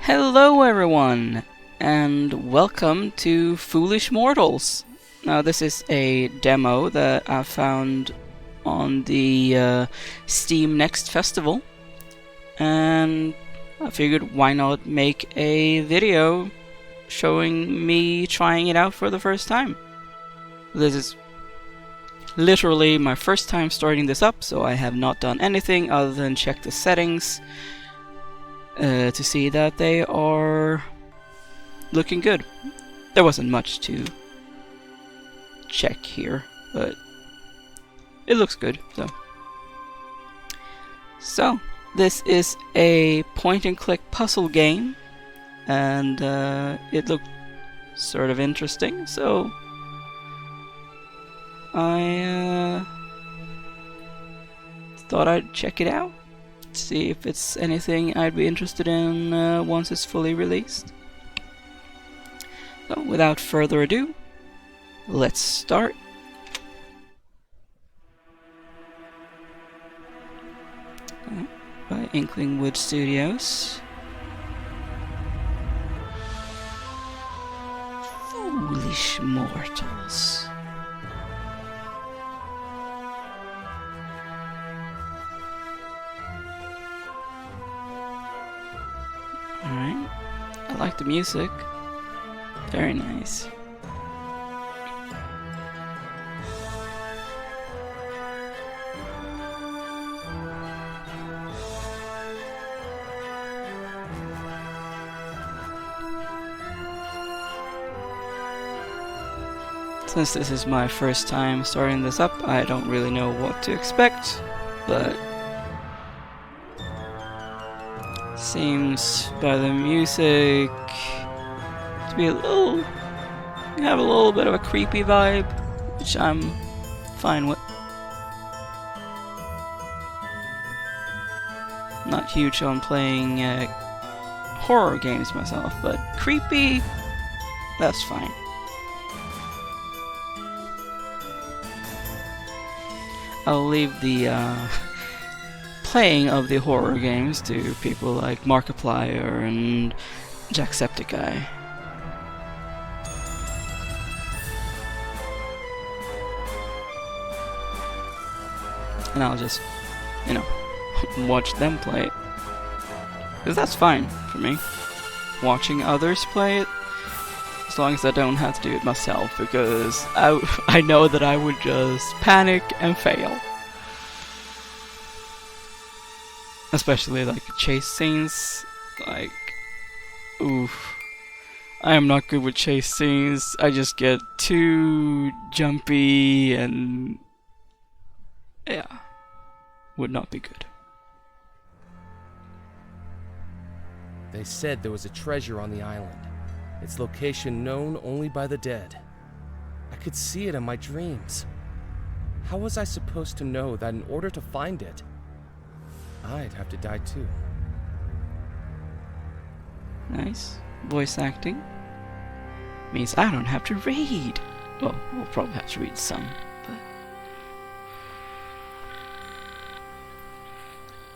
Hello everyone, and welcome to Foolish Mortals. Now this is a demo that I found on the Steam Next Festival, and I figured why not make a video showing me trying it out for the first time. This is literally my first time starting this up, so I have not done anything other than check the settings to see that they are looking good. There wasn't much to check here, but it looks good. So this is a point-and-click puzzle game, and it looked sort of interesting, so I thought I'd check it out, see if it's anything I'd be interested in once it's fully released. So without further ado, let's start. By Inklingwood Studios. Foolish Mortals. Alright, I like the music. Very nice. Since this is my first time starting this up, I don't really know what to expect, but seems by the music to be have a little bit of a creepy vibe, which I'm fine with. Not huge on playing horror games myself, but creepy, that's fine. I'll leave the playing of the horror games to people like Markiplier and Jacksepticeye. And I'll just, watch them play it. Because that's fine for me. Watching others play it, as long as I don't have to do it myself, because I know that I would just panic and fail. Especially like chase scenes, like, oof. I am not good with chase scenes. I just get too jumpy and yeah, would not be good. They said there was a treasure on the island. Its location known only by the dead. I could see it in my dreams. How was I supposed to know that in order to find it, I'd have to die too? Nice. Voice acting. Means I don't have to read. Well, we'll probably have to read some, but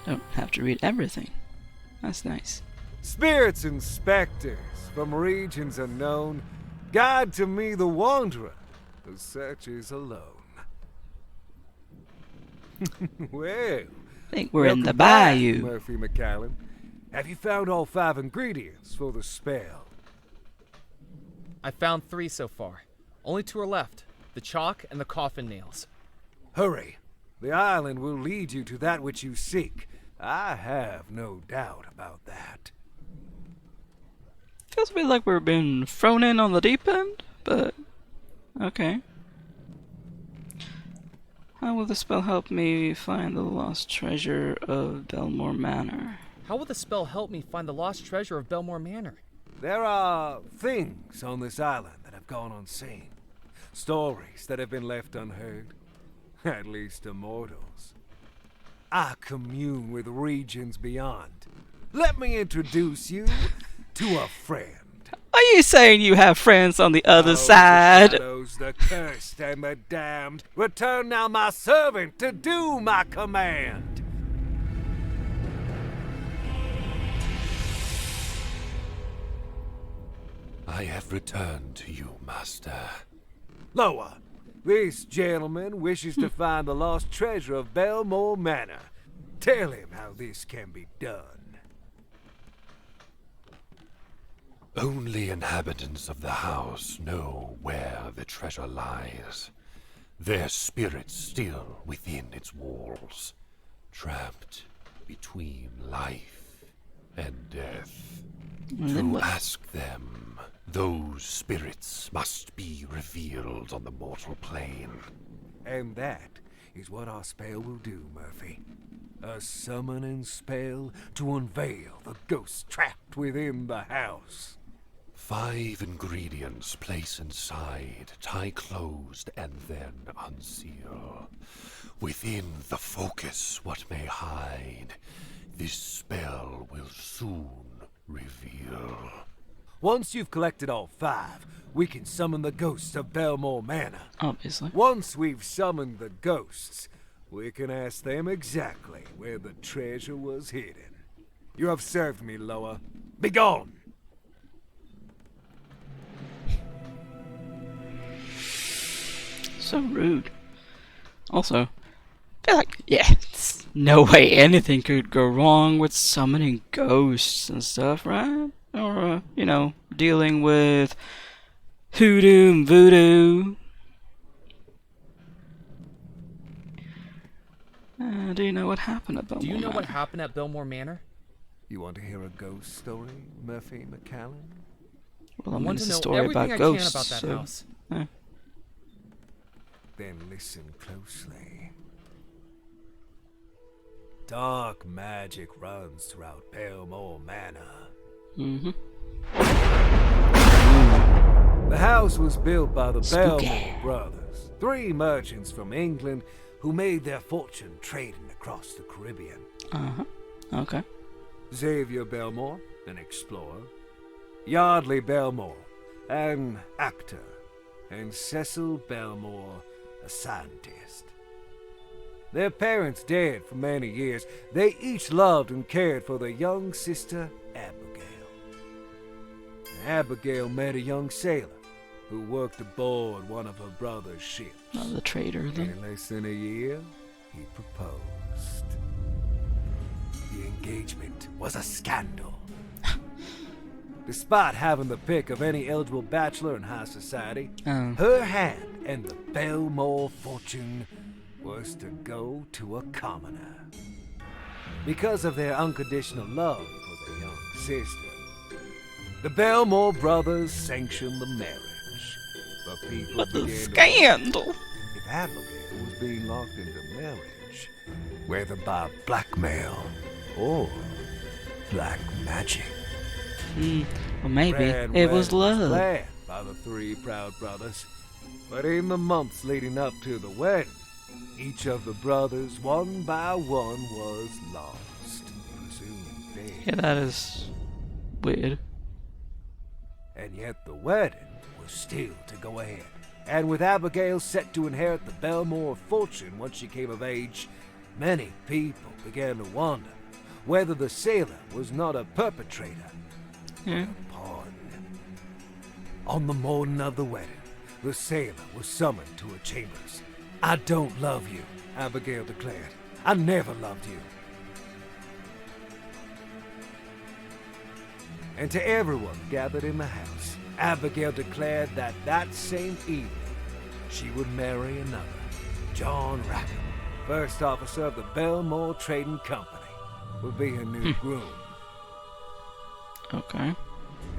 don't have to read everything. That's nice. Spirits and specters from regions unknown, guide to me the wanderer who searches alone. Well, I think we're in the Bayou. Murphy McCallum. Have you found all 5 ingredients for the spell? I found 3 so far. Only 2 are left. The chalk and the coffin nails. Hurry. The island will lead you to that which you seek. I have no doubt about that. Feels a bit like we're being thrown in on the deep end, but okay. How will the spell help me find the lost treasure of Belmore Manor? How will the spell help me find the lost treasure of Belmore Manor? There are things on this island that have gone unseen. Stories that have been left unheard. At least to mortals. I commune with regions beyond. Let me introduce you to a friend. Are you saying you have friends on the other Oh, side? The shadows, the cursed and the damned. Return now my servant to do my command. I have returned to you, Master. Loa, this gentleman wishes to find the lost treasure of Belmore Manor. Tell him how this can be done. Only inhabitants of the house know where the treasure lies. Their spirits still within its walls, trapped between life and death. To ask them, those spirits must be revealed on the mortal plane. And that is what our spell will do, Murphy. A summoning spell to unveil the ghost trapped within the house. 5 ingredients place inside, tie closed, and then unseal. Within the focus what may hide, this spell will soon reveal. Once you've collected all 5, we can summon the ghosts of Belmore Manor. Obviously. Once we've summoned the ghosts, we can ask them exactly where the treasure was hidden. You have served me, Loa. Begone! So rude. Also, I feel like, yeah, it's no way anything could go wrong with summoning ghosts and stuff, right? Or, you know, dealing with hoodoo and voodoo. Do you know what happened at Belmore Do you know Manor? what happened at Belmore Manor? You want to hear a ghost story, Murphy McCallan? Well, I I mean, want it's to a know story everything about I ghosts, can about that so, house. Then listen closely. Dark magic runs throughout Belmore Manor. Mm-hmm. The house was built by the Spooky. Belmore brothers, 3 merchants from England who made their fortune trading across the Caribbean. Uh-huh. Okay. Xavier Belmore, an explorer. Yardley Belmore, an actor. And Cecil Belmore, a scientist. Their parents dead for many years. They each loved and cared for their young sister, Abigail. Abigail met a young sailor who worked aboard one of her brother's ships. Not the traitor, then. In less than a year, he proposed. The engagement was a scandal. Despite having the pick of any eligible bachelor in high society, her hand and the Belmore fortune was to go to a commoner. Because of their unconditional love for their young sister, the Belmore brothers sanctioned the marriage. But people What the began to scandal? if Abigail was being locked into marriage, whether by blackmail or black magic. Well, maybe Grand it was wedding love. planned by the 3 proud brothers. But in the months leading up to the wedding, each of the brothers, one by one, was lost, presumed dead. Yeah, that is weird. And yet the wedding was still to go ahead. And with Abigail set to inherit the Belmore fortune once she came of age, many people began to wonder whether the sailor was not a perpetrator, Yeah. a pawn. On the morning of the wedding, the sailor was summoned to her chambers. "I don't love you," Abigail declared. "I never loved you." And to everyone gathered in the house, Abigail declared that that same evening, she would marry another, John Rackham, first officer of the Belmore Trading Company, would be her new groom. Okay.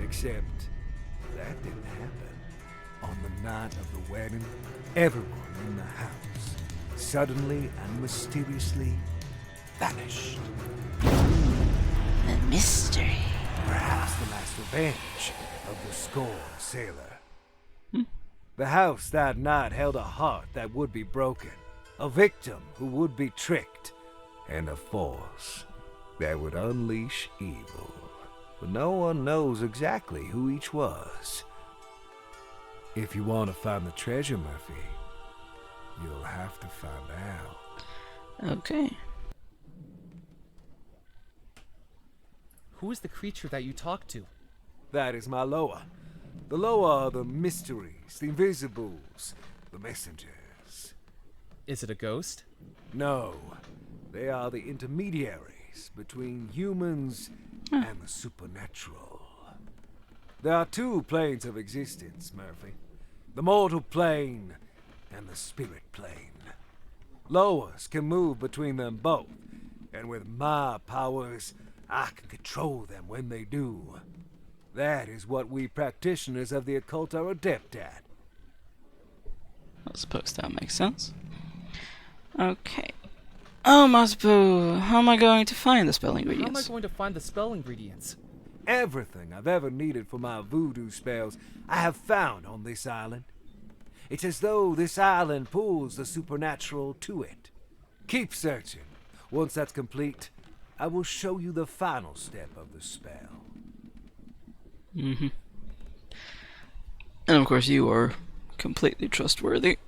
Except that didn't happen. On the night of the wedding, everyone in the house suddenly and mysteriously vanished. The mystery. Perhaps the last revenge of the scorned sailor. The house that night held a heart that would be broken, a victim who would be tricked, and a force that would unleash evil. But no one knows exactly who each was. If you want to find the treasure, Murphy, you'll have to find out. Okay. Who is the creature that you talked to? That is my Loa. The lower are the mysteries, the invisibles, the messengers. Is it a ghost? No, they are the intermediaries between humans and the supernatural. There are two planes of existence, Murphy. The mortal plane and the spirit plane. Lowers can move between them both, and with my powers, I can control them when they do. That is what we practitioners of the occult are adept at. I suppose that makes sense. Okay. Oh, Masbu, how am I going to find the spell How am I ingredients? going to find the spell ingredients? Everything I've ever needed for my voodoo spells, I have found on this island. It's as though this island pulls the supernatural to it. Keep searching. Once that's complete, I will show you the final step of the spell. Mm-hmm. And of course, you are completely trustworthy.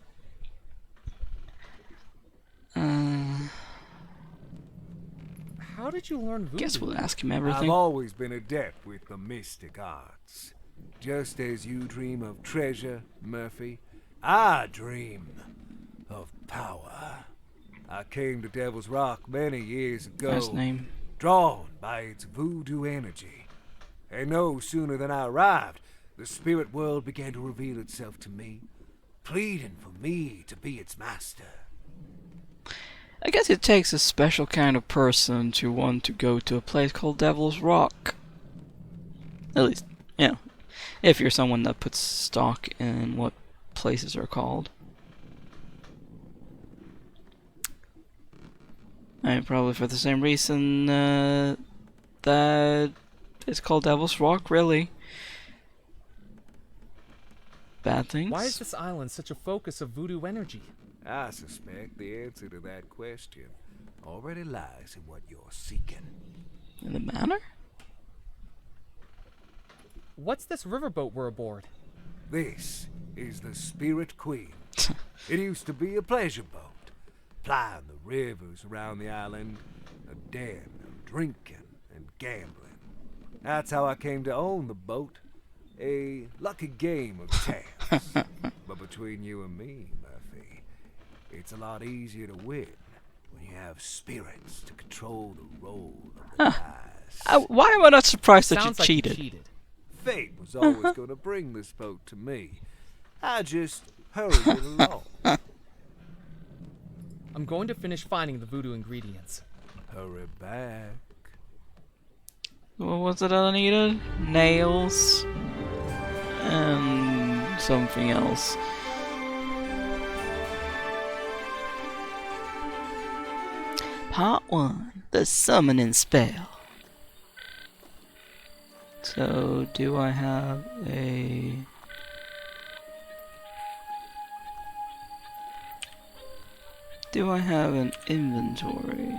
How did you learn voodoo? Guess we'll ask him I've everything. always been adept with the mystic arts. Just as you dream of treasure, Murphy, I dream of power. I came to Devil's Rock many years ago, Nice name. drawn by its voodoo energy. And no sooner than I arrived, the spirit world began to reveal itself to me, pleading for me to be its master. I guess it takes a special kind of person to want to go to a place called Devil's Rock. At least, you know, if you're someone that puts stock in what places are called. I mean, probably for the same reason that it's called Devil's Rock, really. Bad things? Why is this island such a focus of voodoo energy? I suspect the answer to that question already lies in what you're seeking. In the manor? What's this riverboat we're aboard? This is the Spirit Queen. It used to be a pleasure boat, plying the rivers around the island, a den of drinking and gambling. That's how I came to own the boat. A lucky game of chance. But between you and me, Murphy, it's a lot easier to win when you have spirits to control the roll of the dice. Why am I not surprised that you Sounds like cheated? you cheated. Fate was always going to bring this boat to me. I just hurried it along. I'm going to finish finding the voodoo ingredients. Hurry back. What was it I needed? Nails. And something else. Part 1. The summoning spell. So, do I have a... Do I have an inventory?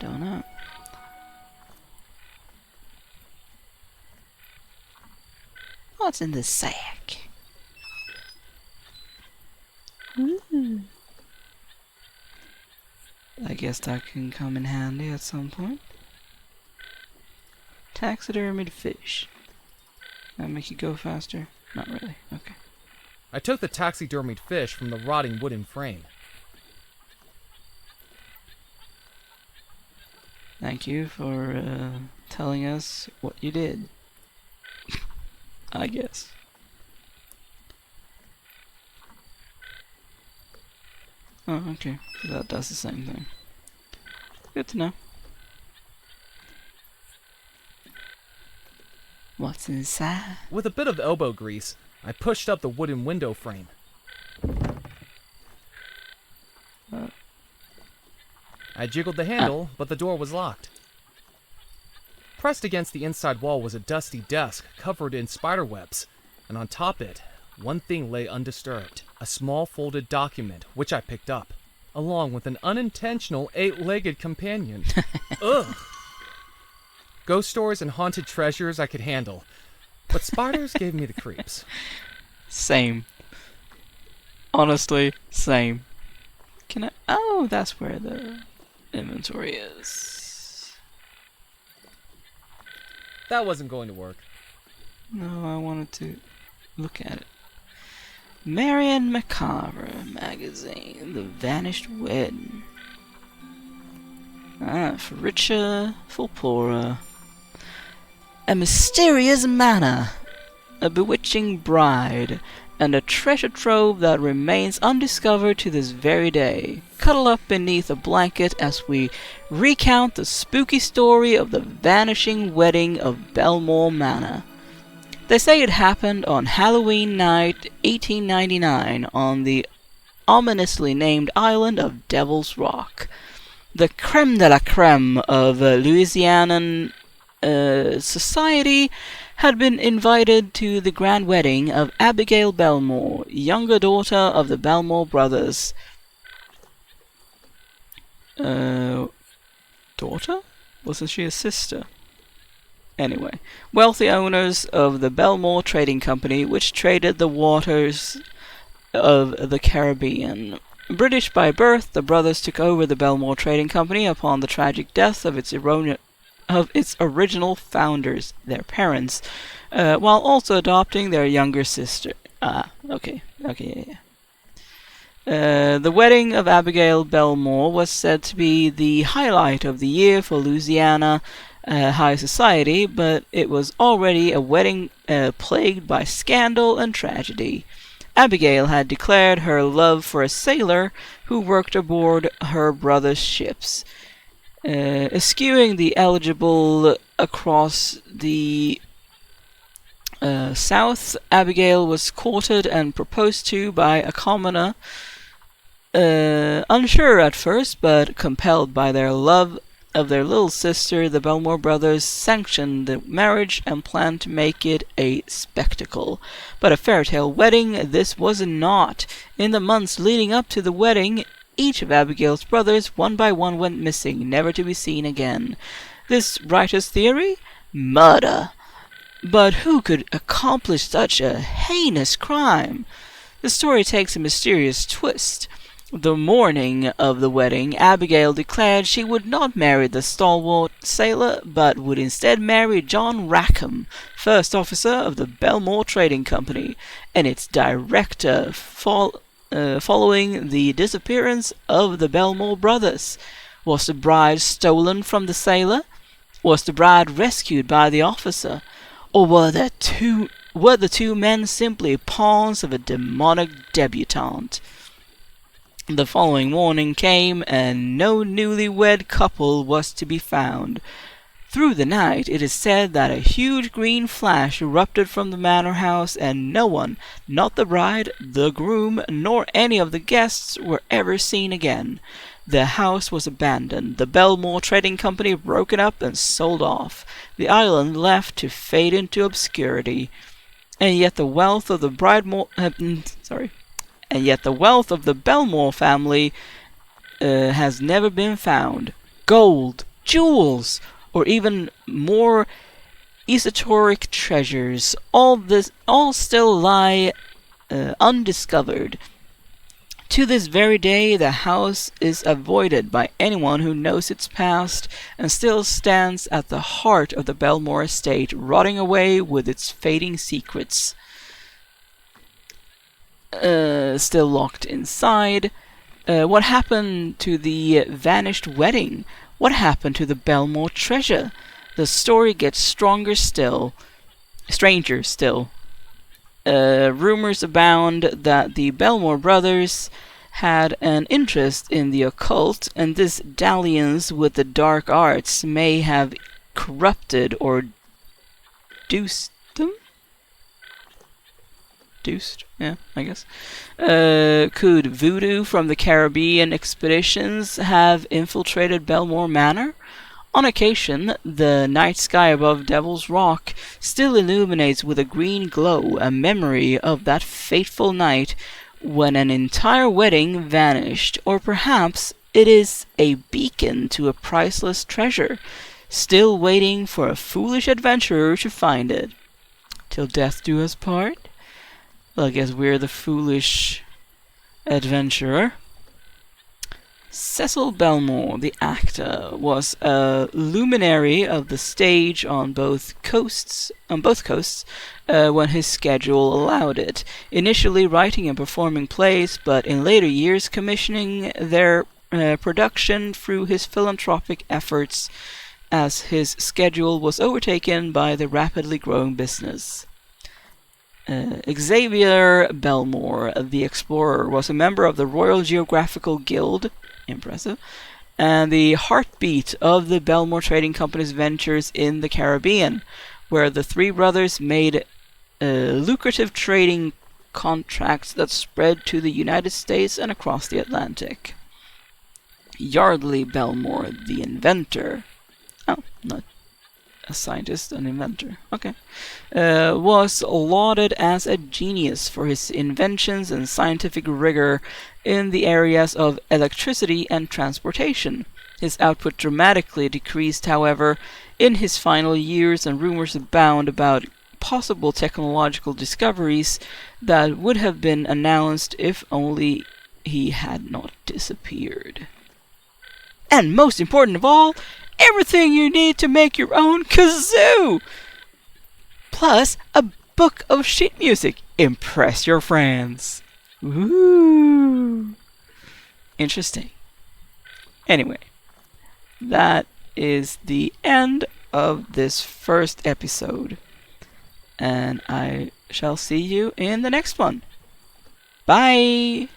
Don't know. What's in the sack? Ooh. I guess that can come in handy at some point. Taxidermied fish. That make you go faster? Not really. Okay. I took the taxidermied fish from the rotting wooden frame. Thank you for telling us what you did. I guess. Oh, okay. So that does the same thing. Good to know. What's inside? With a bit of elbow grease, I pushed up the wooden window frame. I jiggled the handle, but the door was locked. Pressed against the inside wall was a dusty desk covered in spider webs, and on top it, one thing lay undisturbed. A small folded document, which I picked up, along with an unintentional 8-legged companion. Ugh! Ghost stories and haunted treasures I could handle, but spiders gave me the creeps. Same. Honestly, same. Can I... Oh, that's where the inventory is. That wasn't going to work. No, I wanted to look at it. Marion Macabre magazine. The Vanished Wedding. For richer, for poorer. A mysterious manor, a bewitching bride, and a treasure trove that remains undiscovered to this very day. Cuddle up beneath a blanket as we recount the spooky story of the vanishing wedding of Belmore Manor. They say it happened on Halloween night 1899 on the ominously named island of Devil's Rock. The creme de la creme of Louisianan society had been invited to the grand wedding of Abigail Belmore, younger daughter of the Belmore brothers. Daughter? Wasn't she a sister? Anyway, wealthy owners of the Belmore Trading Company, which traded the waters of the Caribbean. British by birth, the brothers took over the Belmore Trading Company upon the tragic death of its original founders, their parents, while also adopting their younger sister. Okay, yeah. The wedding of Abigail Belmore was said to be the highlight of the year for Louisiana high society, but it was already a wedding plagued by scandal and tragedy. Abigail had declared her love for a sailor who worked aboard her brother's ships, eschewing the eligible across the south. Abigail was courted and proposed to by a commoner, unsure at first, but compelled by their love of their little sister. The Belmore brothers sanctioned the marriage and planned to make it a spectacle. But a fairytale wedding this was not. In the months leading up to the wedding, each of Abigail's brothers, one by one, went missing, never to be seen again. This writer's theory? Murder. But who could accomplish such a heinous crime? The story takes a mysterious twist. The morning of the wedding, Abigail declared she would not marry the stalwart sailor, but would instead marry John Rackham, first officer of the Belmore Trading Company, and its director, following the disappearance of the Belmore brothers. Was the bride stolen from the sailor? Was the bride rescued by the officer? Or were the two men simply pawns of a demonic debutante? The following morning came, and no newlywed couple was to be found. Through the night, it is said that a huge green flash erupted from the manor house, and no one, not the bride, the groom, nor any of the guests, were ever seen again. The house was abandoned, the Belmore Trading Company broken up and sold off, the island left to fade into obscurity. And yet the wealth of the Belmore family has never been found. Gold, jewels, or even more esoteric treasures, all still lie undiscovered. To this very day, the house is avoided by anyone who knows its past, and still stands at the heart of the Belmore estate, rotting away with its fading secrets. Still locked inside. What happened to the vanished wedding? What happened to the Belmore treasure? The story gets stranger still. Rumors abound that the Belmore brothers had an interest in the occult, and this dalliance with the dark arts may have corrupted or deuced them? Yeah, I guess. Could voodoo from the Caribbean expeditions have infiltrated Belmore Manor? On occasion, the night sky above Devil's Rock still illuminates with a green glow, a memory of that fateful night when an entire wedding vanished, or perhaps it is a beacon to a priceless treasure, still waiting for a foolish adventurer to find it. Till death do us part? Well, I guess we're the foolish adventurer. Cecil Belmore, the actor, was a luminary of the stage on both coasts, when his schedule allowed it. Initially writing and performing plays, but in later years commissioning their production through his philanthropic efforts, as his schedule was overtaken by the rapidly growing business. Xavier Belmore, the explorer, was a member of the Royal Geographical Guild, impressive, and the heartbeat of the Belmore Trading Company's ventures in the Caribbean, where the three brothers made lucrative trading contracts that spread to the United States and across the Atlantic. Yardley Belmore, the inventor. Oh, not a scientist, an inventor. Okay. Was lauded as a genius for his inventions and scientific rigor in the areas of electricity and transportation. His output dramatically decreased, however, in his final years, and rumors abound about possible technological discoveries that would have been announced if only he had not disappeared. And most important of all, everything you need to make your own kazoo! Plus, a book of sheet music. Impress your friends. Ooh. Interesting. Anyway, that is the end of this first episode. And I shall see you in the next one. Bye!